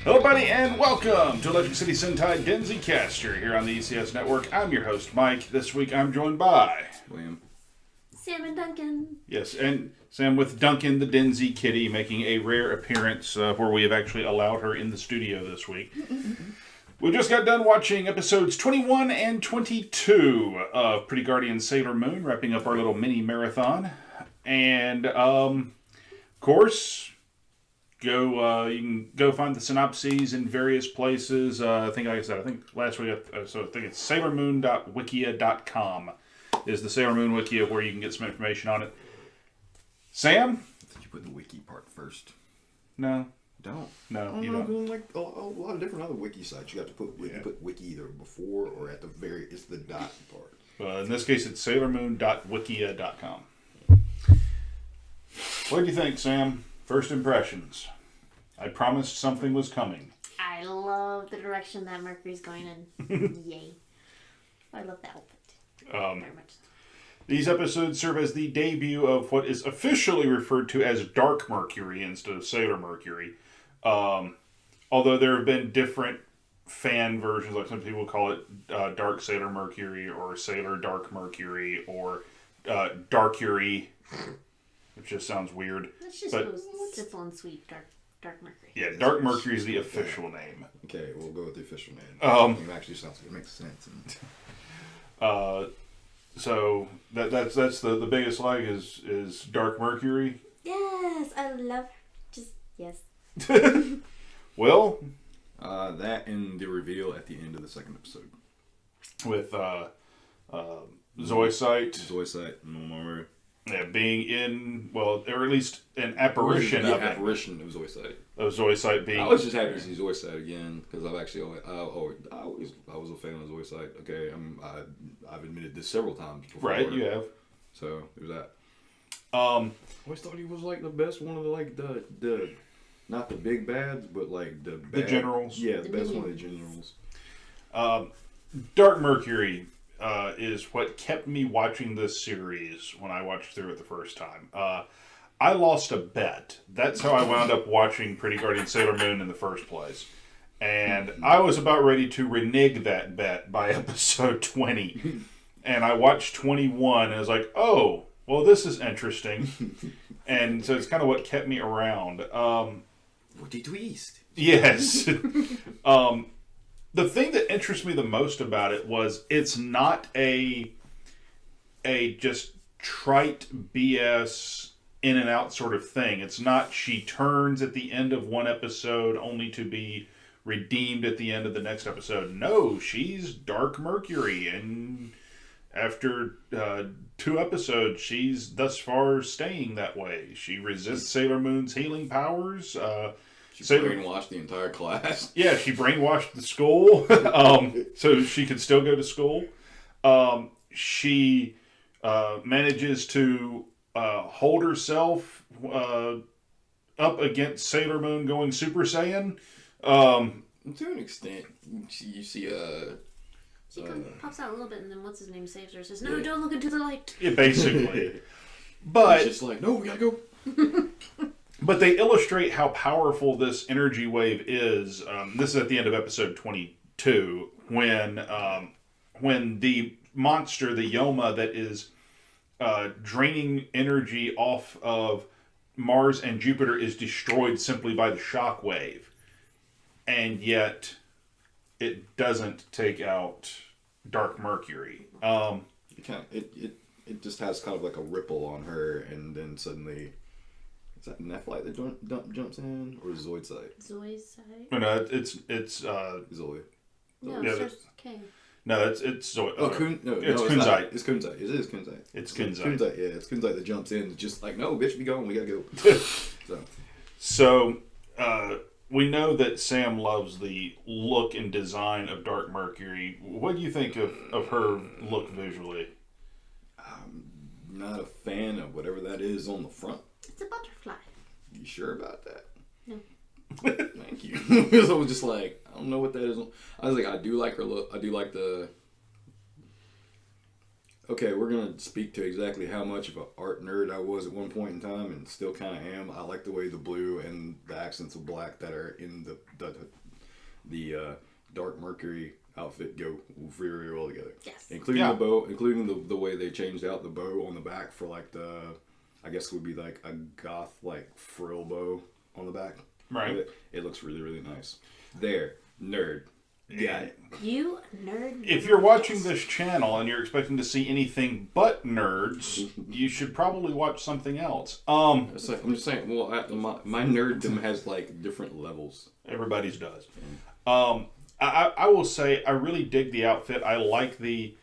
Hello, buddy, and welcome to Electric City Sentai Denzicaster here on the ECS Network. I'm your host, Mike. This week I'm joined by William. Sam and Duncan. Yes, and Sam with Duncan the Denzi Kitty making a rare appearance where we have actually allowed her in the studio this week. We just got done watching episodes 21 and 22 of Pretty Guardian Sailor Moon, wrapping up our little mini marathon. And, of course, you can go find the synopses in various places. I think last week, so I think it's sailormoon.wikia.com is the Sailor Moon Wikia where you can get some information on it. Sam? I think you put the wiki part first. No. Don't. No, you don't. Like a lot of different other wiki sites. You have to put wiki either before or at the very. It's the dot part. In this case, it's sailormoon.wikia.com. What do you think, Sam? First impressions. I promised something was coming. I love the direction that Mercury's going in. Yay. I love the outfit. Very much. These episodes serve as the debut of what is officially referred to as Dark Mercury instead of Sailor Mercury. Although there have been different fan versions, like some people call it Dark Sailor Mercury or Sailor Dark Mercury or Darkury, which just sounds weird. Let's just go simple and sweet, Dark Mercury. Yeah, Dark Mercury is the official name. Okay, we'll go with the official name. It actually sounds like it makes sense. So that's the biggest leg is Dark Mercury. Yes, I love her. Just, yes. Well, that and the reveal at the end of the second episode. With Zoisite. Zoisite, Momoru. Yeah, being in, well, or at least an apparition of it. Apparition of Zoisite. Of Zoisite being... I was just happy to see Zoisite again, because I've actually I was a fan of Zoisite. Okay, I've admitted this several times before. Right, you have. So, there's that. I always thought he was like the best one of the not the big bads, but like the generals. Yeah, the best one of the generals. Dark Mercury is what kept me watching this series when I watched through it the first time. I lost a bet. That's how I wound up watching Pretty Guardian Sailor Moon in the first place. And I was about ready to renege that bet by episode 20. And I watched 21 and I was like, oh, well, this is interesting. And so it's kind of what kept me around. What a twist. Yes. The thing that interests me the most about it was it's not a just trite BS in and out sort of thing. It's not she turns at the end of one episode only to be redeemed at the end of the next episode. No, she's Dark Mercury, and after 2 episodes, she's thus far staying that way. She resists Sailor Moon's healing powers. She brainwashed the entire class. Yeah, she brainwashed the school, so she could still go to school. She manages to hold herself up against Sailor Moon going Super Saiyan. To an extent, you see She pops out a little bit, and then what's his name saves her. Says, "No, don't look into the light." Yeah, basically, but it's just like, no, we gotta go. But they illustrate how powerful this energy wave is. This is at the end of episode 22, when the monster, the Yoma, that is draining energy off of Mars and Jupiter is destroyed simply by the shock wave. And yet, it doesn't take out Dark Mercury. It just has kind of like a ripple on her, and then suddenly... Is that Nephlite that jumps in, or Zoidite? Zoidite? No, it's Zoid. No, yeah, it starts with K. No, it's Zoid. It's Kunzite. It's Kunzite. It is Kunzite. It's Kunzite. Kunzite, yeah. It's Kunzite that jumps in. It's just like, no, bitch, be going. We gotta go. So, we know that Sam loves the look and design of Dark Mercury. What do you think of her look visually? I'm not a fan of whatever that is on the front. It's a butterfly. You sure about that? No. Thank you. Because I was just like, I don't know what that is. I was like, I do like her look. I do like the okay, we're gonna speak to exactly how much of an art nerd I was at one point in time, and still kind of am. I like the way the blue and the accents of black that are in the Dark Mercury outfit go very, very well together. Yes. Including the bow, including the way they changed out the bow on the back for like I guess it would be like a goth like frill bow on the back. Right. It looks really, really nice. There, nerd. Got it. You nerd. If you're watching this channel and you're expecting to see anything but nerds, you should probably watch something else. It's like, I'm just saying. Well, my nerddom has like different levels. Everybody's does. I will say I really dig the outfit. I like the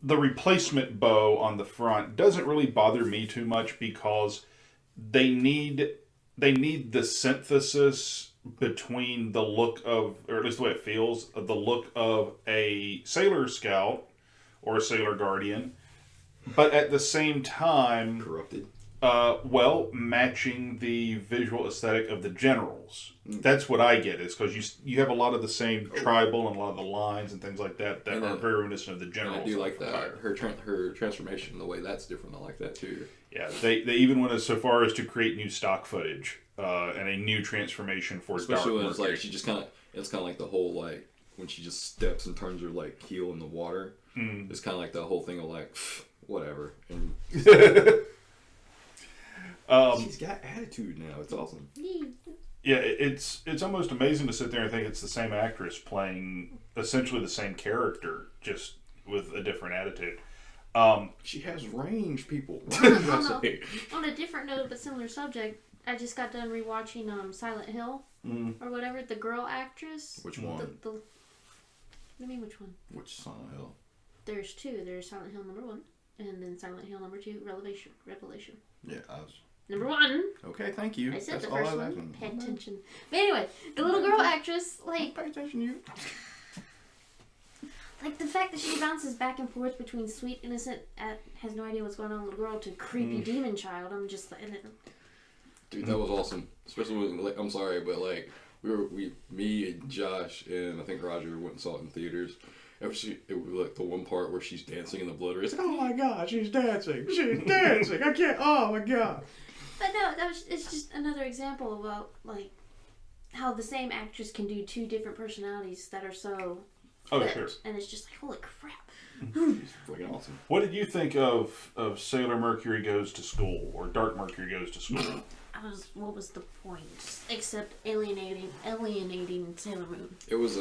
replacement bow on the front. Doesn't really bother me too much because they need the synthesis between the look of, or at least the way it feels, the look of a Sailor Scout or a Sailor Guardian, but at the same time, Corrupted. Matching the visual aesthetic of the generals. That's what I get, is because you have a lot of the same tribal and a lot of the lines and things like that are very reminiscent of the generals. And I do like that. Her transformation, the way that's different. I like that too. Yeah, they even went so far as to create new stock footage and a new transformation for Especially when Dark it's like she just it's kind of like the whole like when she just steps and turns her like heel in the water. It's kind of like the whole thing of like whatever. And she's got attitude now. It's awesome. Yeah, it's almost amazing to sit there and think it's the same actress playing essentially the same character, just with a different attitude. She has range, people. On a different note but similar subject, I just got done rewatching Silent Hill or whatever. The girl actress. Which one? What do you mean, which one? Which Silent Hill? There's two. There's Silent Hill number 1, and then Silent Hill number 2, Revelation. Yeah, I was. Number 1. Okay, thank you. I said That's the all first I was one. asking. Pay attention. But anyway, the little girl actress, like Pay attention, you. Like the fact that she bounces back and forth between sweet, innocent, has no idea what's going on, little girl, to creepy demon child. I'm just like, Dude, that was awesome. Especially when, like, I'm sorry, but like me and Josh and I think Roger went and saw it in theaters. It was like the one part where she's dancing in the blood race. Oh my God, she's dancing! She's dancing! I can't. Oh my God. But no, it's just another example about like how the same actress can do two different personalities that are so. Sure. And it's just like, holy crap. She's freaking awesome. What did you think of Sailor Mercury Goes to School, or Dark Mercury Goes to School? What was the point? Except alienating Sailor Moon. It was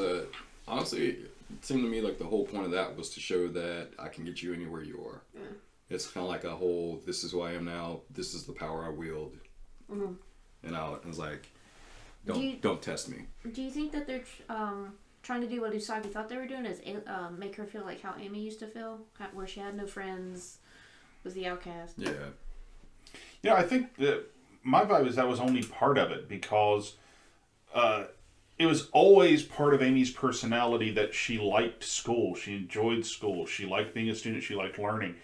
honestly, it seemed to me like the whole point of that was to show that I can get you anywhere you are. Yeah. It's kind of like a whole, this is who I am now, this is the power I wield. Mm-hmm. And I was like, don't test me. Do you think that they're trying to do what Usagi thought they were doing, is make her feel like how Amy used to feel, where she had no friends, was the outcast? Yeah. Yeah, I think that my vibe is that was only part of it, because it was always part of Amy's personality that she liked school, she enjoyed school, she liked being a student, she liked learning.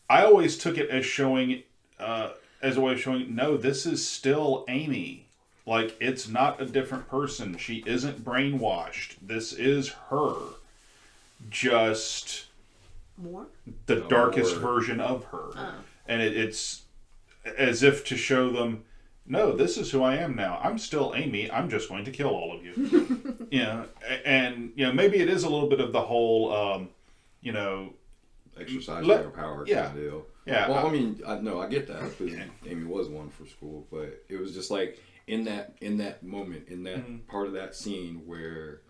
I always took it as showing, as a way of showing, no, this is still Amy. Like, it's not a different person. She isn't brainwashed. This is her. Just more? The darkest version of her. And it's as if to show them, no, this is who I am now. I'm still Amy. I'm just going to kill all of you. And maybe it is a little bit of the whole, exercising her power kind of deal. Yeah. Well, I get that, because Amy was one for school, but it was just like, in that moment, in that part of that scene where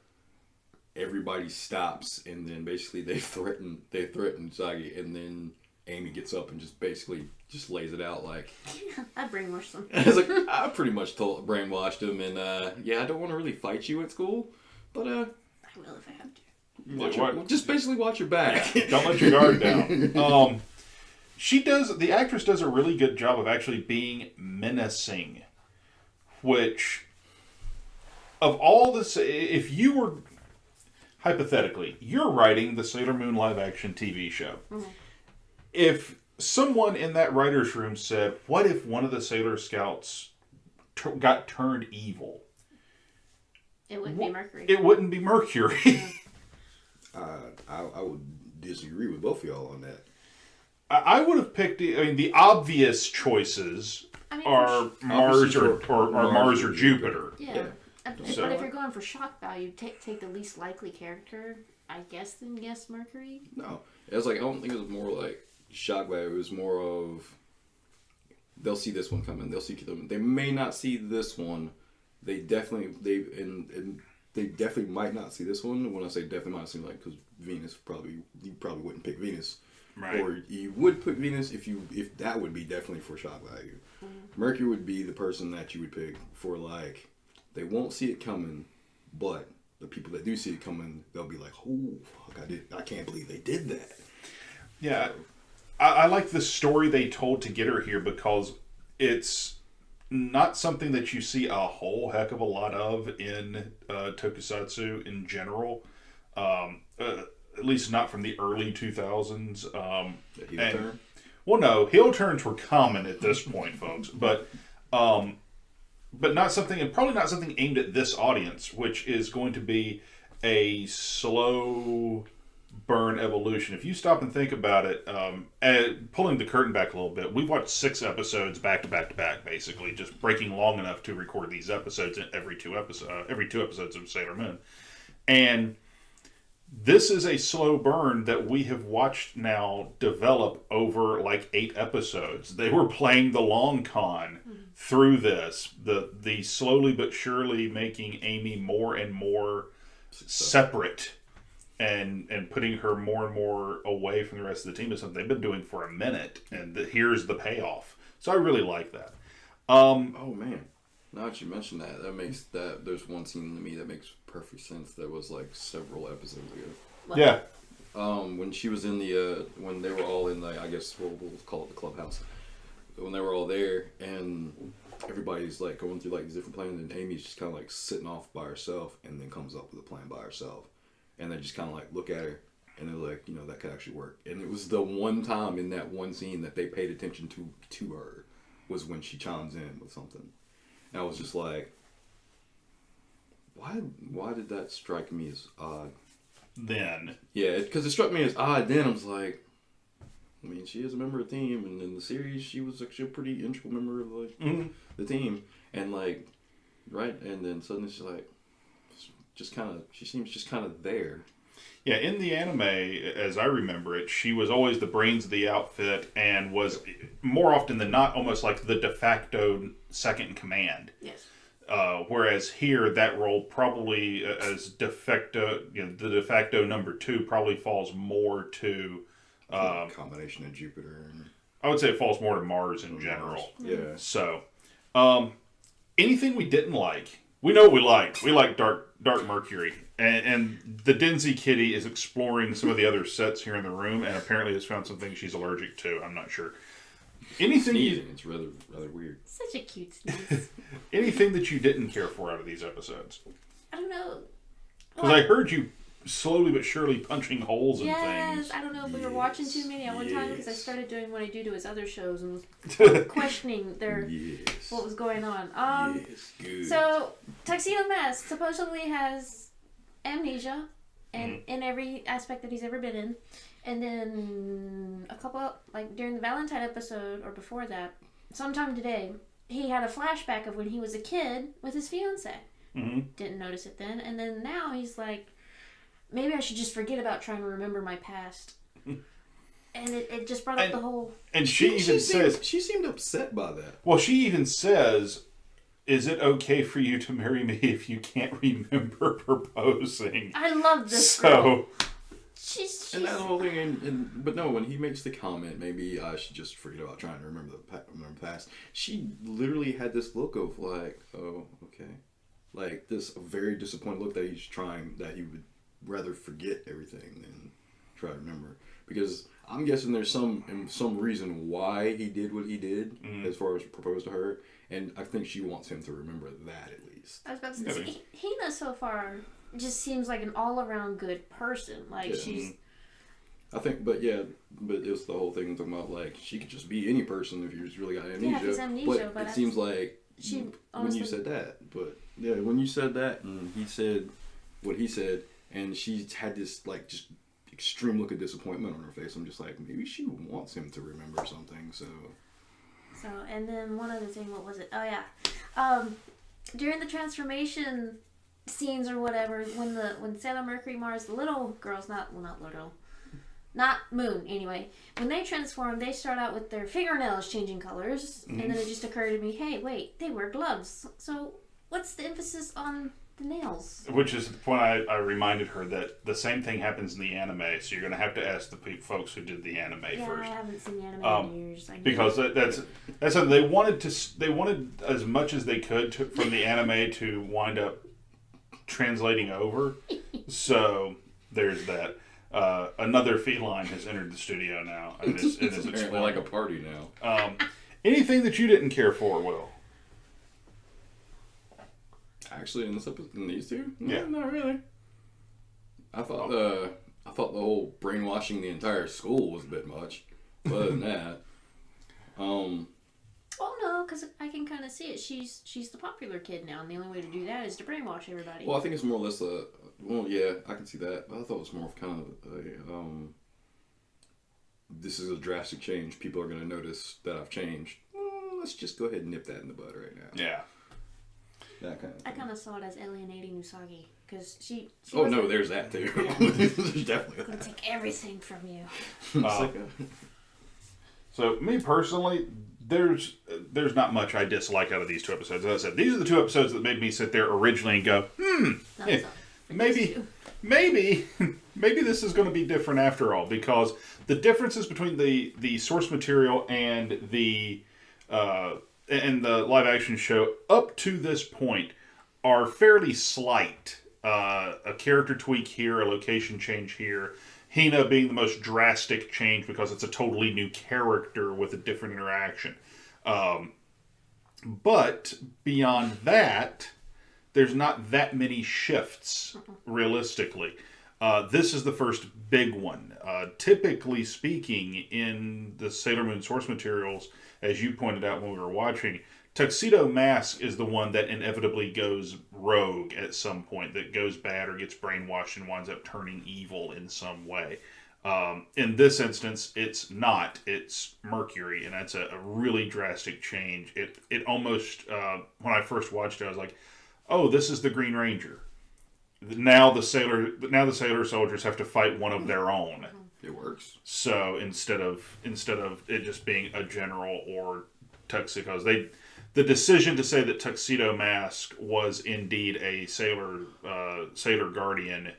everybody stops and then basically they threaten Usagi, and then Amy gets up and just basically lays it out like, I brainwashed them. I was like, I pretty much brainwashed him, and I don't want to really fight you at school, but I will if I have to. Just basically watch your back. Yeah, don't let your guard down. The actress does a really good job of actually being menacing. Which, of all this, if you were, hypothetically, you're writing the Sailor Moon live action TV show. Mm-hmm. If someone in that writer's room said, what if one of the Sailor Scouts got turned evil? It wouldn't be Mercury. It wouldn't be Mercury. I would disagree with both of y'all on that. I would have picked. I mean, the obvious choices are Mars or Mars or Jupiter. Yeah. So, but if you're going for shock value, take the least likely character, I guess, then guess Mercury. No, it was like I don't think it was more like shock value. It was more of they'll see this one coming. They'll see them. They may not see this one. They definitely they definitely might not see this one. When I say definitely might see, like, because Venus you probably wouldn't pick Venus, right? Or you would pick Venus if that would be definitely for shock value. Mm-hmm. Mercury would be the person that you would pick for, like, they won't see it coming, but the people that do see it coming, they'll be like, oh, fuck, I can't believe they did that. Yeah, I like the story they told to get her here because it's not something that you see a whole heck of a lot of in tokusatsu in general. At least not from the early 2000s. Turn? Well, no, heel turns were common at this point, folks, but not something, and probably not something aimed at this audience, which is going to be a slow burn evolution. If you stop and think about it, pulling the curtain back a little bit, we've watched 6 episodes back to back to back, basically, just breaking long enough to record these episodes in every two episodes of Sailor Moon. And this is a slow burn that we have watched now develop over like 8 episodes. They were playing the long con through this, the slowly but surely making Amy more and more separate and putting her more and more away from the rest of the team is something they've been doing for a minute, and here's the payoff. So I really like that. Oh man, now that you mention that makes that there's one scene to me that makes perfect sense. That was like several episodes ago. What? Yeah. When she was in the when they were all in the, I guess we'll call it the clubhouse. When they were all there and everybody's like going through like these different plans, and Amy's just kind of like sitting off by herself, and then comes up with a plan by herself, and they just kind of like look at her, and they're like, you know, that could actually work. And it was the one time in that one scene that they paid attention to her was when she chimes in with something. And I was just like, why did that strike me as odd? Then. Yeah, because it struck me as odd then. I was like, I mean, she is a member of the team, and in the series, she was actually a pretty integral member of like the team. And like, right, and then suddenly she's like, she seems just kind of there. Yeah, in the anime, as I remember it, she was always the brains of the outfit and was, more often than not, almost like the de facto second in command. Yes. Whereas here, that role probably as the de facto number 2 probably falls more to Combination of Jupiter. I would say it falls more to Mars in general. Yeah. So, anything we didn't like? We know what we liked. We like Dark Mercury. And the Denzi kitty is exploring some of the other sets here in the room, and apparently has found some things she's allergic to. I'm not sure. Anything Sneezing, it's rather weird. Such a cute sneeze. Anything that you didn't care for out of these episodes? I don't know. Because I heard you slowly but surely punching holes in things. Yes, I don't know if we were watching too many at one time, because I started doing what I do to his other shows and was questioning what was going on. Yes, good. So, Tuxedo Mask supposedly has amnesia in every aspect that he's ever been in. And then a couple, like during the Valentine episode or before that, sometime today, he had a flashback of when he was a kid with his fiancée. Mm-hmm. Didn't notice it then. And then now he's like, maybe I should just forget about trying to remember my past. And it just brought up the whole... And she says... She seemed upset by that. Well, she even says, is it okay for you to marry me if you can't remember proposing? I love this girl. She's and that whole thing, but no, when he makes the comment, maybe I should just forget about trying to remember the past. She literally had this look of like, oh, okay, like this very disappointed look that he would rather forget everything than try to remember. Because I'm guessing there's some reason why he did what he did as far as propose to her, and I think she wants him to remember that at least. I was about to say, Hina so far just seems like an all-around good person. Like, she's... I think, but it was the whole thing talking about, like, she could just be any person if you just really got amnesia. Yeah, if it's amnesia, but it seems like when you said that, when you said that, and he said what he said, and she had this, like, just extreme look of disappointment on her face. I'm just like, maybe she wants him to remember something. So, and then one other thing, what was it? Oh yeah, during the transformation scenes or whatever, when Sailor Mercury, Mars, the little girls, not Moon anyway, when they transform, they start out with their fingernails changing colors, and then it just occurred to me, hey, wait, they wear gloves, so what's the emphasis on the nails? Which is the point I reminded her that the same thing happens in the anime, so you're going to have to ask the folks who did the anime first. I haven't seen the anime in years. Because that's something they wanted as much as they could from the anime to wind up translating over. So there's that. Another feline has entered the studio now. And it is apparently like a party now. Anything that you didn't care for, Will? Actually, in this episode, in these two, yeah, not really. I thought the whole brainwashing the entire school was a bit much. But other than that, oh no, because I can kind of see it. She's the popular kid now, and the only way to do that is to brainwash everybody. Well, I think it's more or less well, yeah, I can see that. But I thought it was more of kind of a this is a drastic change. People are going to notice that I've changed. Let's just go ahead and nip that in the bud right now. Yeah. That kind of thing. I kind of saw it as alienating Usagi, because she oh no, there's that too. Yeah. There's definitely I'm gonna take everything from you. So me personally, there's not much I dislike out of these two episodes. As I said, these are the two episodes that made me sit there originally and go, maybe this is going to be different after all, because the differences between the source material and the live action show up to this point are fairly slight. A character tweak here, a location change here. Hina being the most drastic change because it's a totally new character with a different interaction. But beyond that, there's not that many shifts, realistically. This is the first big one. Typically speaking, in the Sailor Moon source materials, as you pointed out when we were watching, Tuxedo Mask is the one that inevitably goes rogue at some point, that goes bad or gets brainwashed and winds up turning evil in some way. In this instance, it's not. It's Mercury, and that's a really drastic change. It almost, when I first watched it, I was like, oh, this is the Green Ranger. Now the Sailor soldiers have to fight one of their own. It works. So instead of it just being a general or tuxedos, the decision to say that Tuxedo Mask was indeed a Sailor Guardian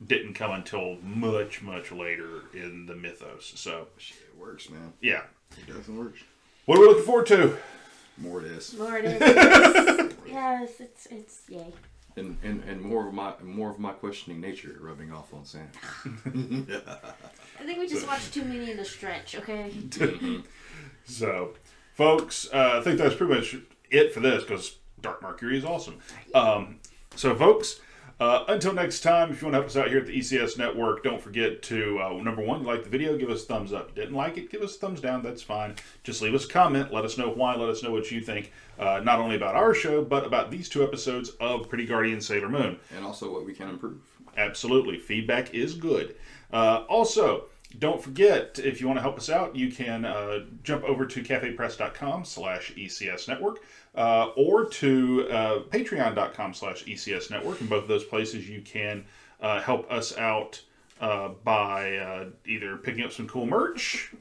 didn't come until much, much later in the mythos. So it works, man. Yeah, it doesn't work. What are we looking forward to? More of this. Yes, it's yay. And more of my questioning nature rubbing off on Sam. I think we just watched too many in a stretch, okay? So, folks, I think that's pretty much it for this, because Dark Mercury is awesome. So, folks, until next time, if you want to help us out here at the ECS Network, don't forget to, number one, you like the video, give us a thumbs up. Didn't like it, give us a thumbs down, that's fine. Just leave us a comment, let us know why, let us know what you think, not only about our show, but about these two episodes of Pretty Guardian Sailor Moon. And also what we can improve. Absolutely. Feedback is good. Also, don't forget, if you want to help us out, you can jump over to cafepress.com/ECS Network or to patreon.com/ECS Network. In both of those places, you can help us out by either picking up some cool merch,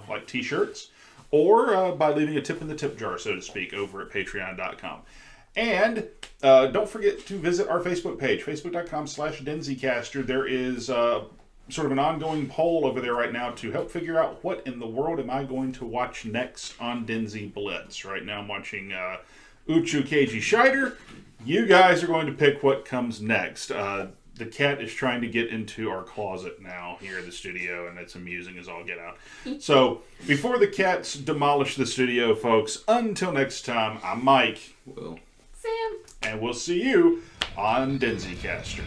like t-shirts, or by leaving a tip in the tip jar, so to speak, over at patreon.com. And don't forget to visit our Facebook page, facebook.com/Denzicaster. There is sort of an ongoing poll over there right now to help figure out what in the world am I going to watch next on Denzi Blitz. Right now I'm watching Uchu Keiji Shider. You guys are going to pick what comes next. The cat is trying to get into our closet now here in the studio, and it's amusing as all get out. So before the cats demolish the studio, folks, until next time, I'm Mike. Will. Sam. And we'll see you on Denzicaster.